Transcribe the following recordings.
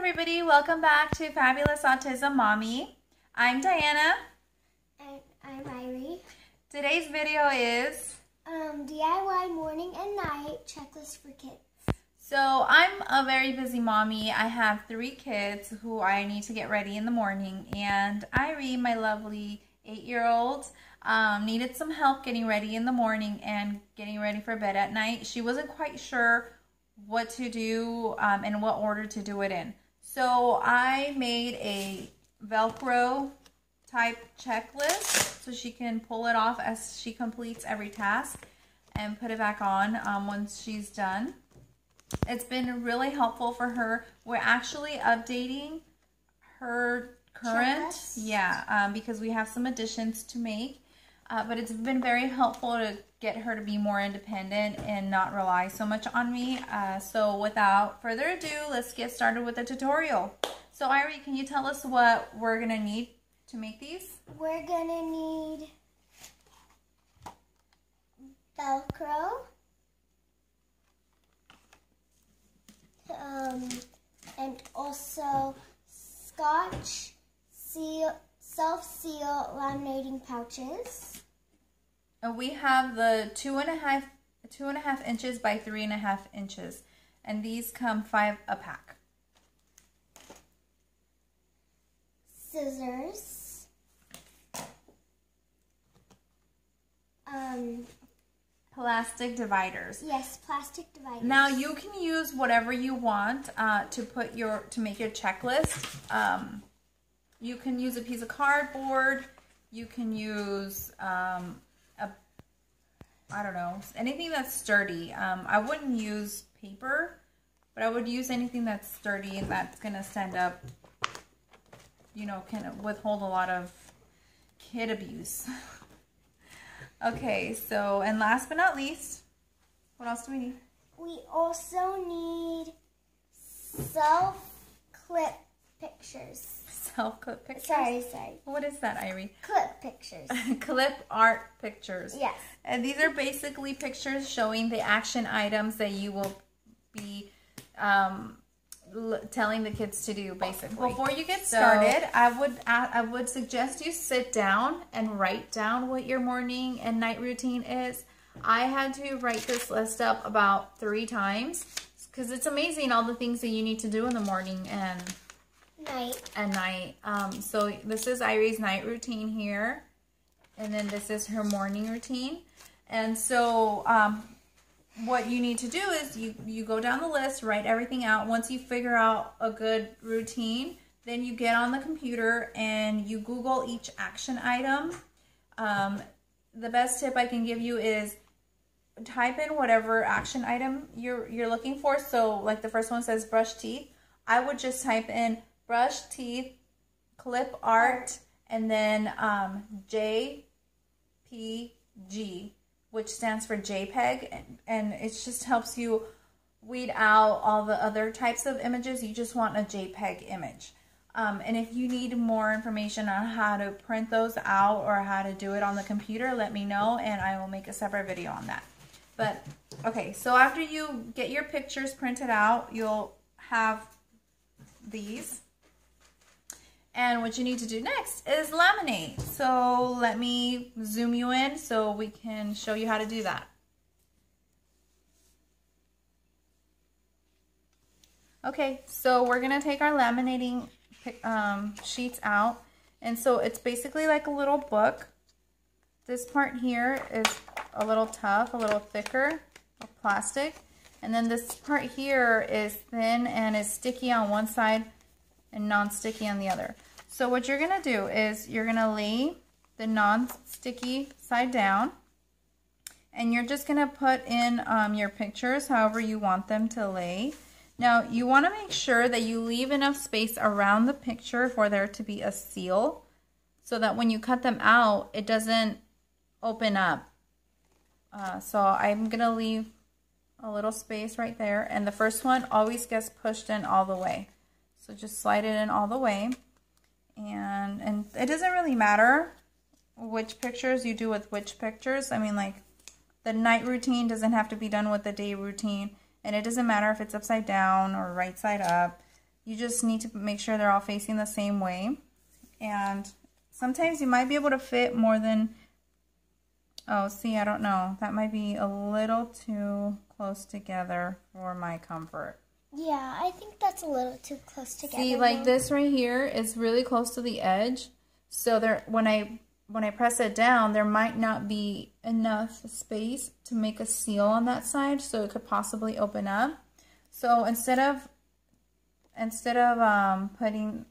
everybody, welcome back to Fabulous Autism Mommy. I'm Diana. And I'm Irie. Today's video is DIY morning and night checklist for kids. So I'm a very busy mommy. I have 3 kids who I need to get ready in the morning, and Irie, my lovely 8-year-old, needed some help getting ready in the morning and getting ready for bed at night. She wasn't quite sure what to do and what order to do it in. So I made a Velcro type checklist so she can pull it off as she completes every task and put it back on once she's done. It's been really helpful for her. We're actually updating her current, because we have some additions to make. But it's been very helpful to get her to be more independent and not rely so much on me. So without further ado, let's get started with the tutorial. So Irie, can you tell us what we're going to need to make these? We're going to need Velcro, and also Scotch self-seal laminating pouches. And we have the 2.5 inches by 3.5 inches, and these come 5 a pack. Scissors, plastic dividers. Yes, plastic dividers. Now you can use whatever you want to make your checklist. You can use a piece of cardboard. You can use I don't know, anything that's sturdy. I wouldn't use paper, but I would use anything that's sturdy and that's gonna stand up. You know, can withhold a lot of kid abuse. Okay, so, and last but not least, what else do we need? We also need self-clip pictures. Self-clip pictures? Sorry. What is that, Irie? Clip pictures. Clip art pictures. Yes. And these are basically pictures showing the action items that you will be telling the kids to do, basically. Before you get started, I would suggest you sit down and write down what your morning and night routine is. I had to write this list up about 3 times because it's amazing all the things that you need to do in the morning and night. So this is Irie's night routine here, and then this is her morning routine. And so what you need to do is you go down the list, write everything out. Once you figure out a good routine, then you get on the computer and you Google each action item. The best tip I can give you is type in whatever action item you're looking for. So like the first one says brush teeth. I would just type in brush teeth, clip art, and then JPG, which stands for JPEG, and it just helps you weed out all the other types of images. You just want a JPEG image. And if you need more information on how to print those out or how to do it on the computer, let me know and I will make a separate video on that. But okay, so after you get your pictures printed out, you'll have these. And what you need to do next is laminate. So let me zoom you in so we can show you how to do that. Okay, so we're gonna take our laminating sheets out. And so it's basically like a little book. This part here is a little tough, a little thicker, plastic. And then this part here is thin and is sticky on one side and non-sticky on the other. So what you're gonna do is you're gonna lay the non-sticky side down, and you're just gonna put in your pictures however you want them to lay. Now you wanna make sure that you leave enough space around the picture for there to be a seal so that when you cut them out, it doesn't open up. So I'm gonna leave a little space right there, and the first one always gets pushed in all the way. So just slide it in all the way. And it doesn't really matter which pictures you do with which pictures. I mean, like, the night routine doesn't have to be done with the day routine. And it doesn't matter if it's upside down or right side up. You just need to make sure they're all facing the same way. And sometimes you might be able to fit more than, oh, see, I don't know. That might be a little too close together for my comfort. Yeah, I think that's a little too close together. See, like this right here is really close to the edge. So there, when I press it down, there might not be enough space to make a seal on that side, so it could possibly open up. So instead of putting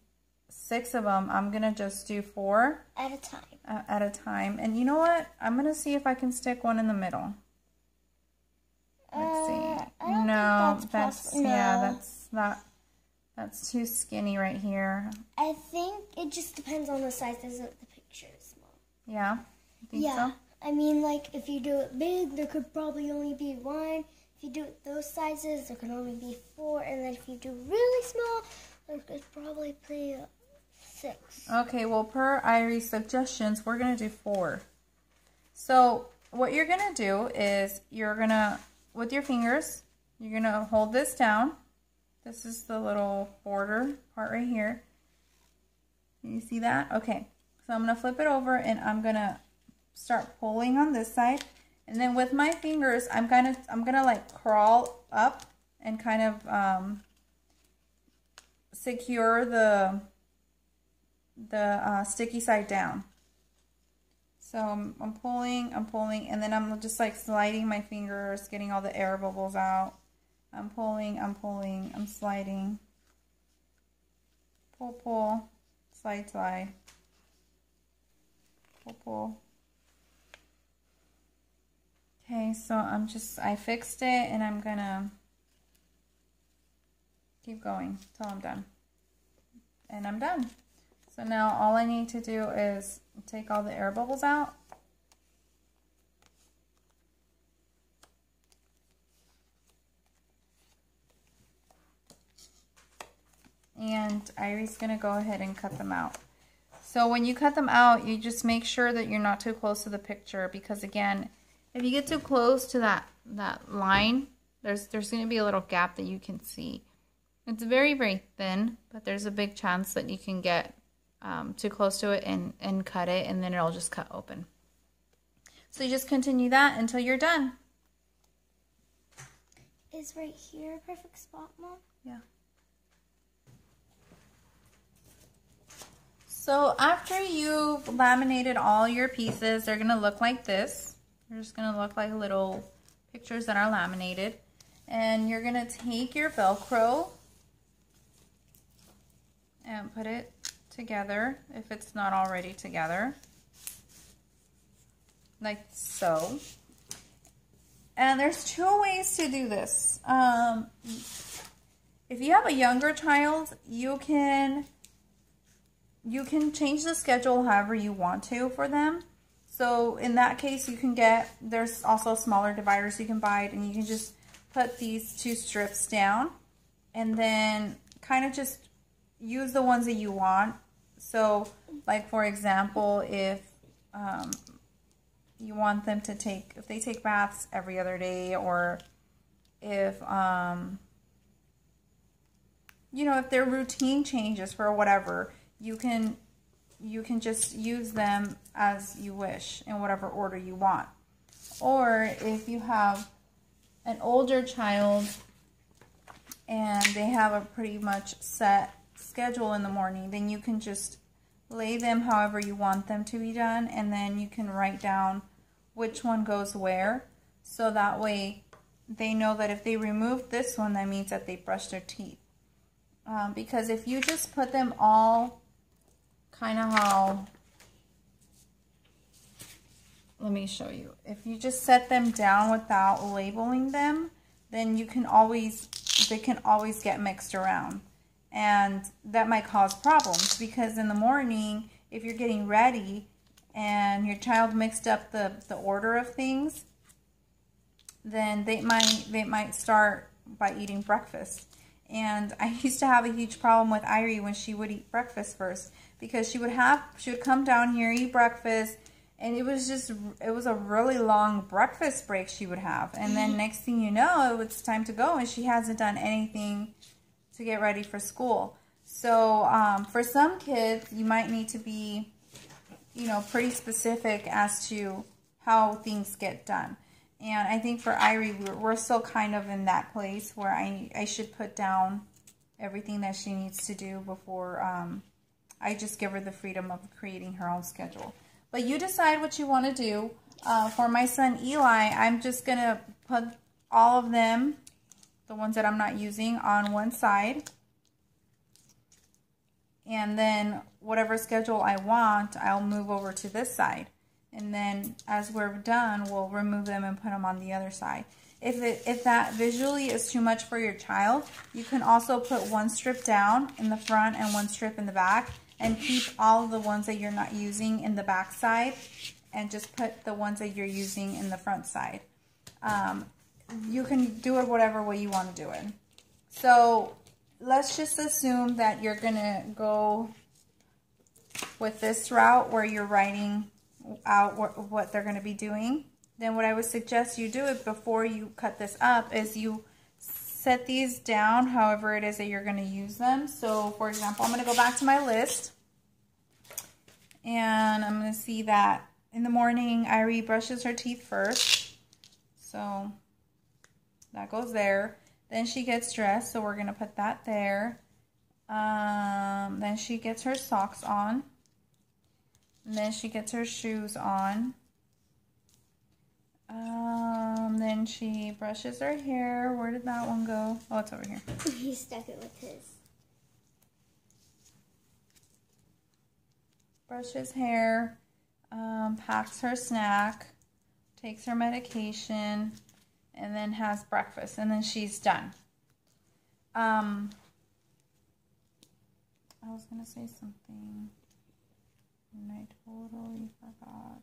6 of them, I'm gonna just do 4 at a time. At a time. And you know what? I'm gonna see if I can stick one in the middle. Let's see. I don't think that's possible. Yeah, that's too skinny right here. I think it just depends on the sizes of the pictures. Yeah, you think so? I mean, like, if you do it big, there could probably only be 1. If you do it those sizes, there could only be 4. And then if you do really small, there could probably be 6. Okay, well, per Irie's suggestions, we're going to do 4. So what you're going to do is you're going to, with your fingers, you're going to hold this down. This is the little border part right here. Can you see that? Okay. So I'm going to flip it over and I'm going to start pulling on this side. And then with my fingers, I'm going to like crawl up and kind of secure the sticky side down. So I'm pulling, and then I'm just like sliding my fingers, getting all the air bubbles out. I'm pulling, I'm sliding. Pull, pull, slide, slide. Pull, pull. Okay, so I fixed it, and I'm gonna keep going till I'm done. And I'm done. So now all I need to do is take all the air bubbles out. And Irie's gonna go ahead and cut them out. So when you cut them out, you just make sure that you're not too close to the picture, because again, if you get too close to that line, there's going to be a little gap that you can see. It's very, very thin, but there's a big chance that you can get too close to it and cut it, and then it'll just cut open. So you just continue that until you're done. Is right here a perfect spot, Mom? Yeah. So after you've laminated all your pieces, they're going to look like this. They're just going to look like little pictures that are laminated. And you're going to take your Velcro and put it together if it's not already together. Like so. And there's 2 ways to do this. If you have a younger child, you can change the schedule however you want to for them. So in that case, you can there's also smaller dividers you can buy, and you can just put these 2 strips down and then kind of just use the ones that you want. So like, for example, if you want them to if they take baths every other day, or if, you know, if their routine changes for whatever, you can just use them as you wish in whatever order you want. Or if you have an older child and they have a pretty much set schedule in the morning, then you can just lay them however you want them to be done, and then you can write down which one goes where, so that way they know that if they remove this one, that means that they brushed their teeth. Because if you just put them all kind of how, let me show you. If you just set them down without labeling them, then they can always get mixed around. And that might cause problems, because in the morning, if you're getting ready and your child mixed up the order of things, then they might start by eating breakfast. And I used to have a huge problem with Irie when she would eat breakfast first, because she would come down here, eat breakfast, and it was a really long breakfast break she would have. And then next thing you know, it's time to go, and she hasn't done anything to get ready for school. So for some kids, you might need to be, you know, pretty specific as to how things get done. And I think for Irie, we're still kind of in that place where I should put down everything that she needs to do before I just give her the freedom of creating her own schedule. But you decide what you want to do. For my son Eli, I'm just going to put all of them, the ones that I'm not using, on one side. And then whatever schedule I want, I'll move over to this side. And then as we're done, we'll remove them and put them on the other side. If that visually is too much for your child, you can also put one strip down in the front and one strip in the back, and keep all of the ones that you're not using in the back side, and just put the ones that you're using in the front side. You can do it whatever way you want to do it. So let's just assume that you're going to go with this route where you're writing out what they're going to be doing. Then what I would suggest you do it before you cut this up is you set these down however it is that you're going to use them. So for example, I'm going to go back to my list, and I'm going to see that in the morning Irie brushes her teeth first. So that goes there. Then she gets dressed, so we're going to put that there. Then she gets her socks on. And then she gets her shoes on. Then she brushes her hair. Where did that one go? Oh, it's over here. He stuck it with his. Brushes hair. Packs her snack. Takes her medication. And then has breakfast. And then she's done. I was going to say something. And I totally forgot.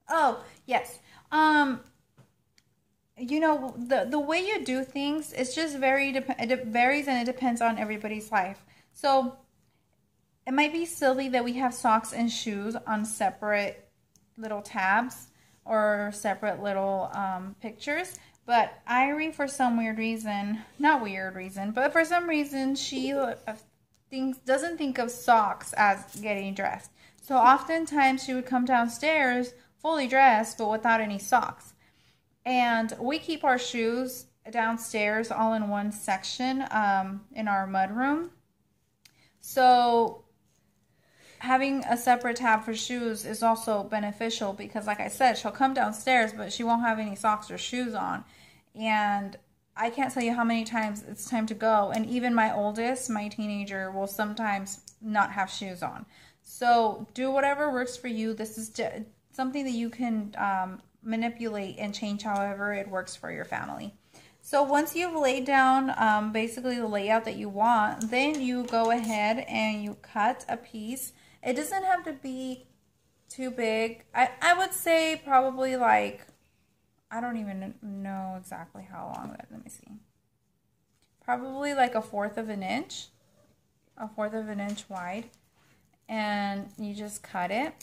Oh, yes. You know, the way you do things, it's just it varies, and it depends on everybody's life. So it might be silly that we have socks and shoes on separate little tabs or separate little pictures. But Irie, for some weird reason, not weird reason, but for some reason, she doesn't think of socks as getting dressed. So oftentimes she would come downstairs fully dressed, but without any socks. And we keep our shoes downstairs all in one section in our mudroom. So having a separate tab for shoes is also beneficial because, like I said, she'll come downstairs, but she won't have any socks or shoes on. And I can't tell you how many times it's time to go. And even my oldest, my teenager, will sometimes not have shoes on. So do whatever works for you. This is something that you can manipulate and change however it works for your family. So once you've laid down basically the layout that you want, then you go ahead and you cut a piece. It doesn't have to be too big. I would say probably like, I don't even know exactly how long that, let me see. Probably like 1/4 of an inch, 1/4 of an inch wide. And you just cut it.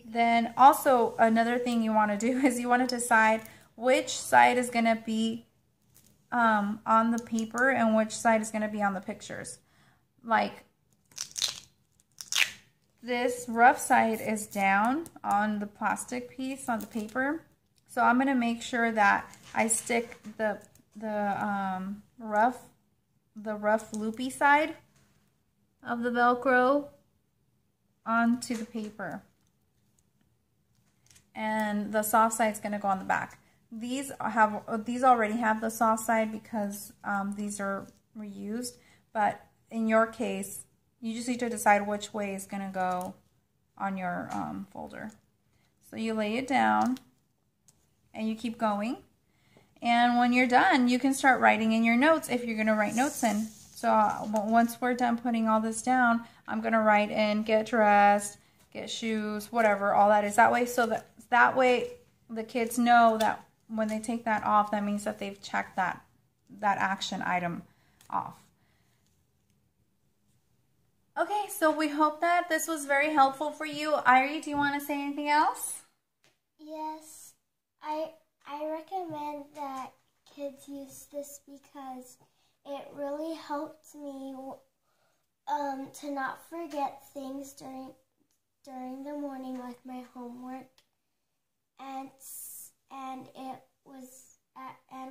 Then also another thing you want to do is you want to decide which side is going to be on the paper and which side is going to be on the pictures. Like this rough side is down on the plastic piece on the paper. So I'm going to make sure that I stick the rough loopy side of the Velcro onto the paper. And the soft side is going to go on the back. These already have the soft side because these are reused. But in your case, you just need to decide which way is going to go on your folder. So you lay it down and you keep going. And when you're done, you can start writing in your notes if you're going to write notes in. So once we're done putting all this down, I'm going to write in get dressed, get shoes, whatever, all that is that way. So that way the kids know that when they take that off, that means that they've checked that action item off. Okay, so we hope that this was very helpful for you. Irie, do you want to say anything else? Yes, I recommend that kids use this because it really helped me to not forget things during the morning, like my homework, and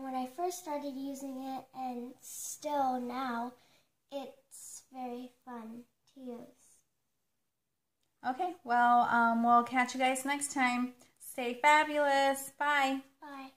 when I first started using it, and still now, it's very fun to use. Okay, well, we'll catch you guys next time. Stay fabulous. Bye. Bye.